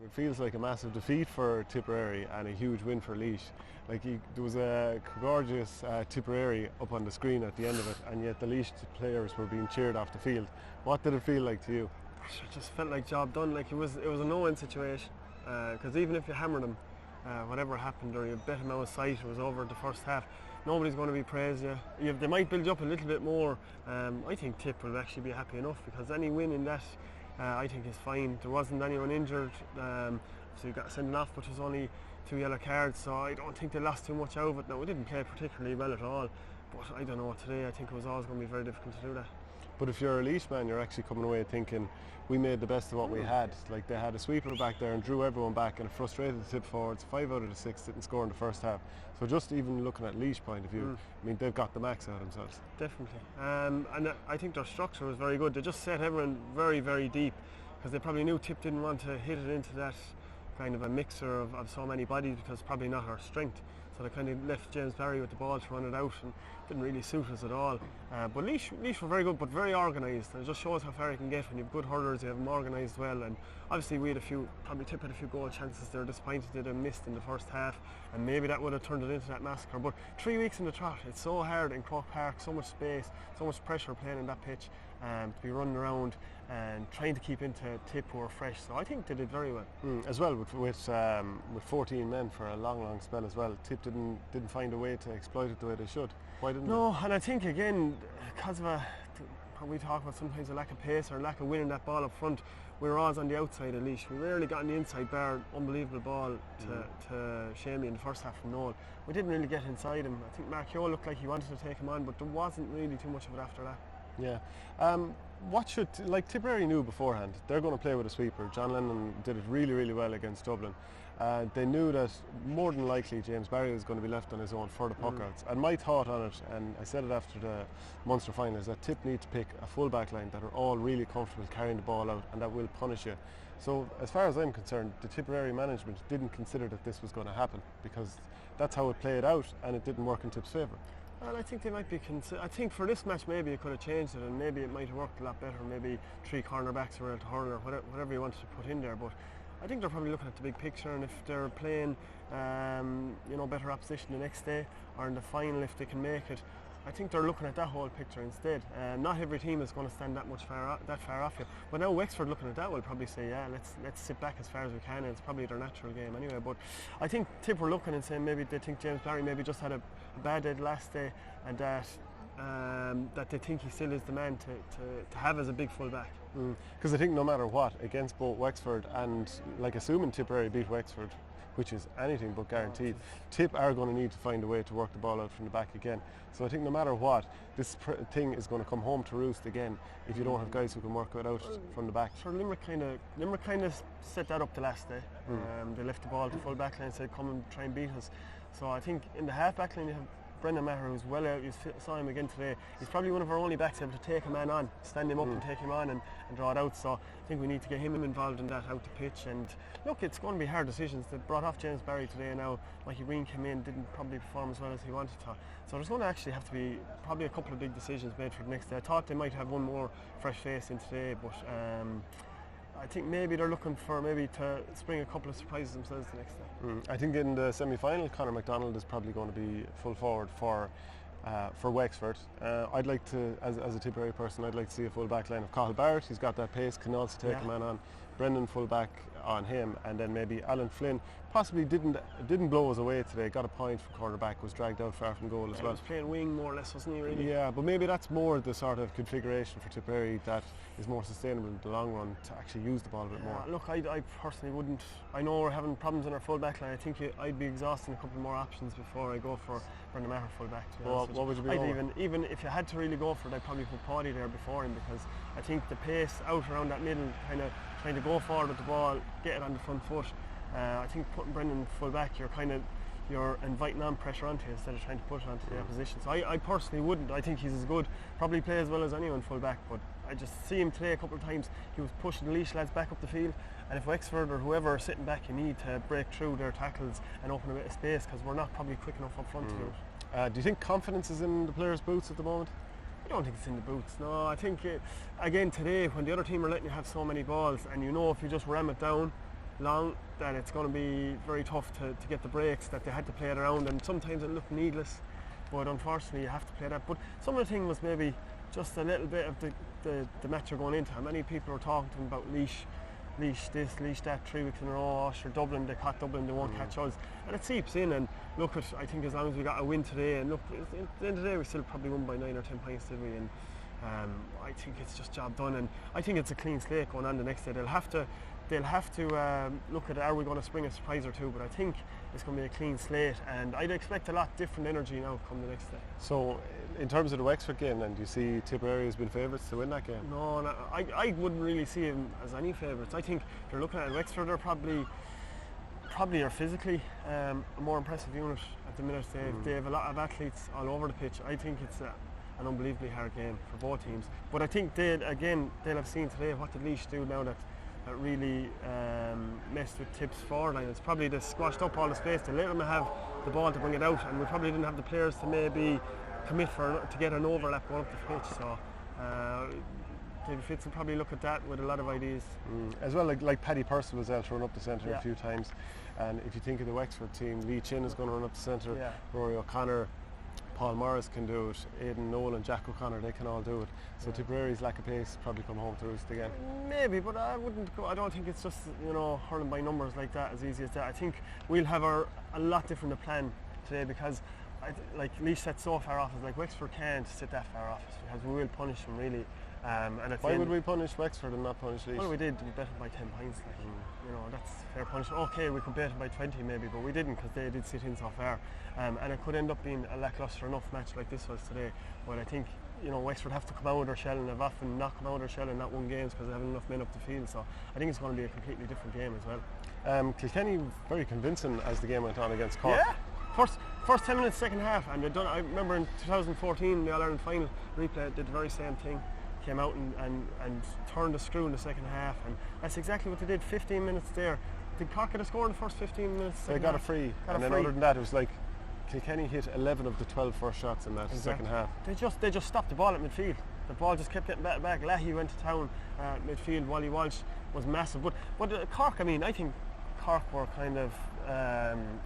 It feels like a massive defeat for Tipperary and a huge win for Laois. There was a gorgeous Tipperary up on the screen at the end of it, and yet the Laois players were being cheered off the field. What did it feel like to you? It just felt like job done. Like it was a no-win situation. Because even if you hammer them, whatever happened, or you bet them out of sight, it was over the first half. Nobody's going to be praising you. They might build you up a little bit more. I think Tipp will actually be happy enough, because any win in that, I think, is fine. There wasn't anyone injured, so you got sent off, but there's only 2 yellow cards, so I don't think they lost too much out of it. No, we didn't play particularly well at all, but I don't know, today I think it was always going to be very difficult to do that. But if you're a Laois man, you're actually coming away thinking we made the best of what we had. Like, they had a sweeper back there and drew everyone back, and it frustrated the Tipp forwards. 5 out of the 6 didn't score in the first half. So just even looking at Laois' point of view, I mean, they've got the max out of themselves. Definitely. And I think their structure was very good. They just set everyone very, very deep, because they probably knew Tipp didn't want to hit it into that kind of a mixer of so many bodies, because it's probably not our strength. So they kind of left James Barry with the ball to run it out, and didn't really suit us at all. But Laois were very good, but very organised, and it just shows how far you can get when you have good hurlers. You have them organised well, and obviously we had probably Tipp had a few goal chances. They were disappointed they had missed in the first half, and maybe that would have turned it into that massacre. But 3 weeks in the trot, it's so hard in Cork Park, so much space, so much pressure playing in that pitch, to be running around and trying to keep into Tipp, who are fresh. So I think they did very well. As well, with 14 men for a long spell as well, Tipp didn't find a way to exploit it the way they should. Why didn't they? No, and I think again, because of what we talk about sometimes, a lack of pace or a lack of winning that ball up front, we were always on the outside at least. We rarely got on the inside, bar unbelievable ball to Shamey in the first half from Noel. We didn't really get inside him. I think Mark Yo looked like he wanted to take him on, but there wasn't really too much of it after that. Yeah. Tipperary knew beforehand they're going to play with a sweeper. John Lennon did it really well against Dublin. They knew that more than likely James Barry was going to be left on his own for the puckouts. And my thought on it, and I said it after the Munster final, is that Tipp need to pick a full back line that are all really comfortable carrying the ball out, and that will punish you. So as far as I'm concerned, the Tipperary management didn't consider that this was going to happen, because that's how it played out, and it didn't work in Tipp's favour. Well, I think they might be. I think for this match, maybe it could have changed it, and maybe it might have worked a lot better. Maybe 3 cornerbacks or a hurler, whatever you wanted to put in there. But I think they're probably looking at the big picture, and if they're playing, better opposition the next day or in the final, if they can make it, I think they're looking at that whole picture instead. Not every team is going to stand that far off you. But now Wexford, looking at that, will probably say, yeah, let's sit back as far as we can, and it's probably their natural game anyway. But I think Tipp were looking and saying maybe they think James Barry maybe just had a bad day the last day, and that they think he still is the man to have as a big full back. Because I think no matter what, against both Wexford and, assuming Tipperary beat Wexford, which is anything but guaranteed, Tipp are going to need to find a way to work the ball out from the back again. So I think no matter what, this thing is going to come home to roost again if you don't have guys who can work it out from the back. Sure, Limerick kind of set that up the last day. They left the ball to full back line and said, come and try and beat us. So I think in the half back line you have Brendan Maher, who's well out. You saw him again today. He's probably one of our only backs able to take a man on, stand him up and take him on and draw it out. So I think we need to get him involved in that out the pitch. And look, it's going to be hard decisions. They brought off James Barry today now. Mikey Green came in, didn't probably perform as well as he wanted to. So there's going to actually have to be probably a couple of big decisions made for the next day. I thought they might have one more fresh face in today, but I think maybe they're looking for to spring a couple of surprises themselves the next day. I think in the semi-final, Conor MacDonald is probably going to be full forward for Wexford. I'd like to, as a Tipperary person, I'd like to see a full back line of Cathal Barrett. He's got that pace, can also take a man on. Brendan full back on him, and then maybe Alan Flynn possibly didn't blow us away today. Got a point from cornerback, was dragged out far from goal as well. He was playing wing more or less, wasn't he, really? Yeah, but maybe that's more the sort of configuration for Tipperary that is more sustainable in the long run, to actually use the ball a bit more. Look, I personally wouldn't. I know we're having problems in our full back line. I think I'd be exhausting a couple more options before I go for Brendan Maher full back. What would you be even if you had to really go for it, I'd probably put Paddy there before him, because I think the pace out around that middle, kind of trying to go forward with the ball, get it on the front foot. I think putting Brendan full back, you're inviting on pressure onto you instead of trying to put it onto the opposition. So I personally wouldn't. I think he's as good, probably play as well as anyone full back, but I just see him today a couple of times. He was pushing the Laois lads back up the field, and if Wexford or whoever are sitting back, you need to break through their tackles and open a bit of space, because we're not probably quick enough up front to do it. Do you think confidence is in the players' boots at the moment? I don't think it's in the boots. No, I think again today, when the other team are letting you have so many balls, and if you just ram it down, long that it's going to be very tough to get the breaks, that they had to play it around, and sometimes it looked needless, but unfortunately you have to play that. But some of the thing was maybe just a little bit of the match you're going into. How many people were talking to them about Laois this, Laois that, 3 weeks in a row, sure Dublin, they caught Dublin, they won't catch us. And it seeps in, and look, I think as long as we got a win today, and look, at the end of the day we still probably won by 9 or 10 points, did we? And I think it's just job done, and I think it's a clean slate going on the next day. They'll have to look at, are we going to spring a surprise or two, but I think it's going to be a clean slate, and I'd expect a lot different energy now come the next day. So in terms of the Wexford game then, do you see Tipperary has been favourites to win that game? No, I wouldn't really see them as any favourites. I think they're looking at Wexford, they're probably are physically a more impressive unit at the minute. They have a lot of athletes all over the pitch. I think it's an unbelievably hard game for both teams, but I think they'll have seen today what did Laois do now that really messed with Tipp's forward line. It's probably they squashed up all the space, they let them have the ball to bring it out, and we probably didn't have the players to maybe commit to get an overlap going up the pitch. So David Fitz will probably look at that with a lot of ideas. As well, like Paddy Purcell was out to run up the centre a few times, and if you think of the Wexford team, Lee Chin is going to run up the centre, Rory O'Connor, Paul Morris can do it, Aidan Nolan, Jack O'Connor, they can all do it. So Tipperary's lack of pace probably come home to roost again. Maybe, but I don't think it's just hurling by numbers like that, as easy as that. I think we'll have a lot different to plan today, because like Laois set so far off us, like Wexford can't sit that far off us, because we will punish them really. And why would we punish Wexford and not punish Laois? Well, we did. We bet them by 10 points. That's fair punishment. Okay, we could bet them by 20 maybe, but we didn't, because they did sit in so far. And it could end up being a lacklustre enough match like this was today. But I think Wexford have to come out of their shell, and have often not come out of their shell and not won games because they haven't enough men up the field. So I think it's going to be a completely different game as well. Kilkenny very convincing as the game went on against Cork. Yeah. First 10 minutes, second half, and they'd done. I remember in 2014, the All-Ireland final replay did the very same thing. Came out and turned the screw in the second half, and that's exactly what they did. 15 minutes there. Did Cork get a score in the first 15 minutes? They got a free, and then other than that, it was like Kilkenny hit 11 of the 12 first shots in that second half. They just stopped the ball at midfield. The ball just kept getting back. Laois went to town midfield. Wally Walsh was massive, but Cork. I mean, I think Cork were kind of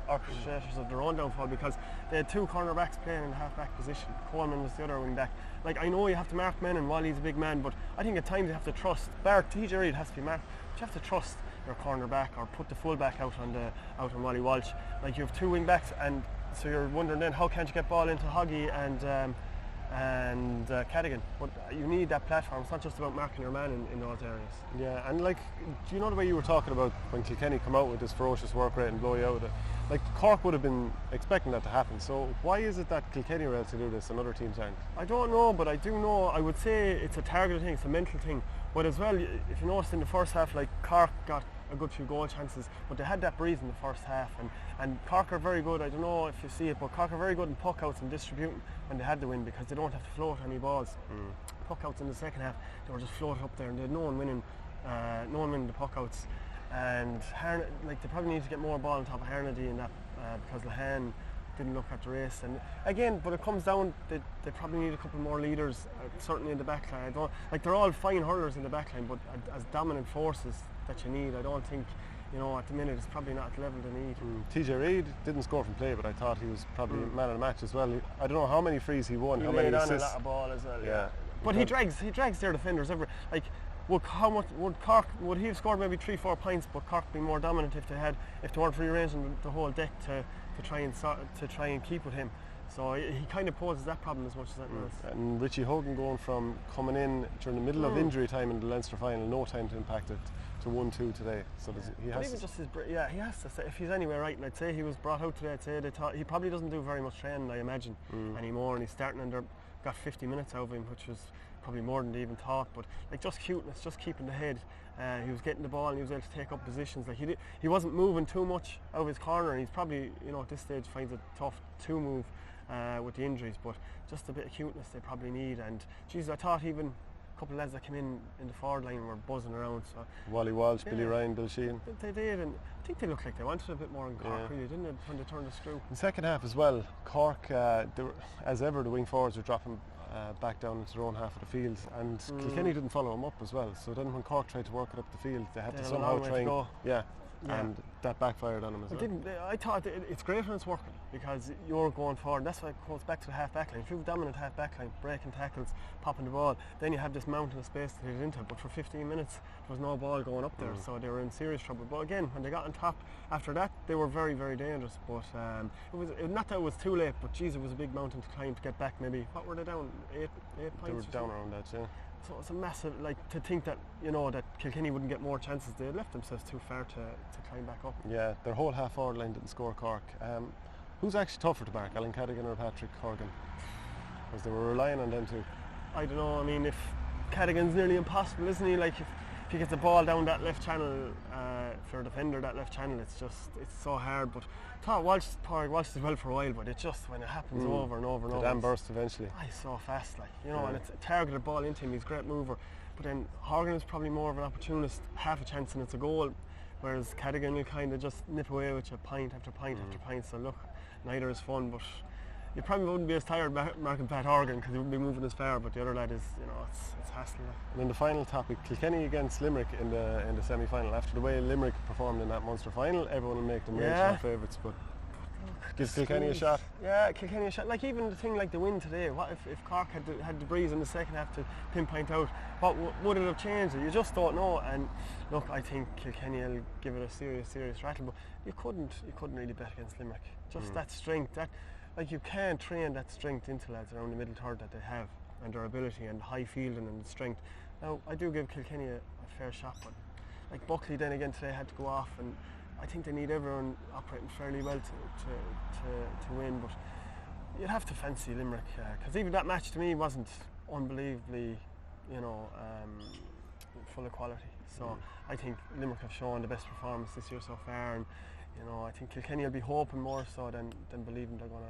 orchestrators of their own downfall, because they had 2 cornerbacks playing in the half-back position. Coleman was the other wing back. Like, I know you have to mark men, and Wally's a big man, but I think at times you have to trust. TJ Reid has to be marked, but you have to trust your cornerback, or put the full-back out on Wally Walsh. Like, you have 2 wing backs, and so you're wondering then how can't you get ball into Hoggy and Cadigan. But you need that platform. It's not just about marking your man in those areas. Yeah, and like, do you know the way you were talking about when Kilkenny come out with this ferocious work rate and blow you out? Like, Cork would have been expecting that to happen. So why is it that Kilkenny are able to do this and other teams aren't? I don't know, but I do know. I would say it's a targeted thing, it's a mental thing. But as well, if you noticed in the first half, like, Cork got a good few goal chances, but they had that breeze in the first half, and Cork are very good. I don't know if you see it, but Cork are very good in puck outs and distributing when they had the win, because they don't have to float any balls. Puck outs in the second half, they were just floated up there, and they had no one winning the puck outs. And they probably need to get more ball on top of Harnedy in that, because Lahan didn't look at the race. And again, but it comes down, they probably need a couple more leaders, certainly in the back line. They're all fine hurlers in the back line, but as dominant forces that you need, I don't think, at the minute it's probably not at the level they need. TJ Reid didn't score from play, but I thought he was probably man of the match as well. I don't know how many frees he won, how many assists. He laid on a lot of ball as well. Yeah. But he drags their defenders every. Like, would Cork he have scored maybe 3-4 points, but Cork be more dominant if they weren't rearranging the whole deck to try and keep with him. So he kind of poses that problem as much as anything else. And Richie Hogan going from coming in during the middle of injury time in the Leinster final, no time to impact it, to 1-2 today. So he has. Even just he has to say, if he's anywhere right, and I'd say he was brought out today. I'd say they thought he probably doesn't do very much training, I imagine, anymore, and he's starting, and they got 50 minutes out of him, which was probably more than they even thought. But like, just cuteness, just keeping the head. He was getting the ball, and he was able to take up positions. Like, he wasn't moving too much out of his corner, and he's probably, at this stage finds it tough to move with the injuries, but just a bit of cuteness they probably need. And Jesus, I thought even a couple of lads that came in the forward line were buzzing around. So Wally Walsh, Billy Ryan, Bill Sheehan. They did, and I think they looked like they wanted a bit more in Cork, really, didn't they, when they turned the screw? In the second half as well, Cork, as ever, the wing forwards were dropping back down into their own half of the field, and Kilkenny didn't follow them up as well. So then when Cork tried to work it up the field, they had to somehow try and and that backfired on them as well. I thought it's great when it's working because you're going forward. That's why it goes back to the half back line. If you have a dominant half back line, breaking tackles, popping the ball, then you have this mountain of space to hit into. But for 15 minutes, there was no ball going up there, so they were in serious trouble. But again, when they got on top after that, they were very, very dangerous. But not that it was too late, but geez, it was a big mountain to climb to get back. Maybe what were they down? 8 points. They were down around that, yeah. So it's a massive, to think that, that Kilkenny wouldn't get more chances. They left themselves too far to climb back up. Yeah, their whole half-forward line didn't score Cork. Who's actually tougher to mark, Alan Cadigan or Patrick Horgan? Because they were relying on them too. I don't know, I mean, if Cadigan's nearly impossible, isn't he? Like, if he gets the ball down that left channel, for a defender, that left channel, it's so hard. But Walsh did well for a while, but it just, when it happens over and over and over. The dam burst eventually. He's so fast, and it's a targeted ball into him, he's a great mover. But then Horgan is probably more of an opportunist, half a chance and it's a goal, whereas Cadigan will kind of just nip away with you point after point after point. So look, neither is fun, but you probably wouldn't be as tired marking Pat Horgan because he wouldn't be moving as far, but the other lad is, it's hassling. And then the final topic, Kilkenny against Limerick in the semi-final. After the way Limerick performed in that Munster final, everyone will make them raging favourites, but gives Kilkenny a shot. Yeah, Kilkenny a shot. Like even the thing like the win today, what if Cork had the breeze in the second half to pinpoint out, what would it have changed? You just don't know. And look, I think Kilkenny will give it a serious rattle, but you couldn't really bet against Limerick. Just that strength, you can't train that strength into lads around the middle third that they have, and their ability and high fielding and strength. Now I do give Kilkenny a fair shot, but like Buckley then again today had to go off, and I think they need everyone operating fairly well to win. But you'd have to fancy Limerick, because even that match to me wasn't unbelievably, full of quality. So I think Limerick have shown the best performance this year so far, and I think Kilkenny will be hoping more so than believing they're going to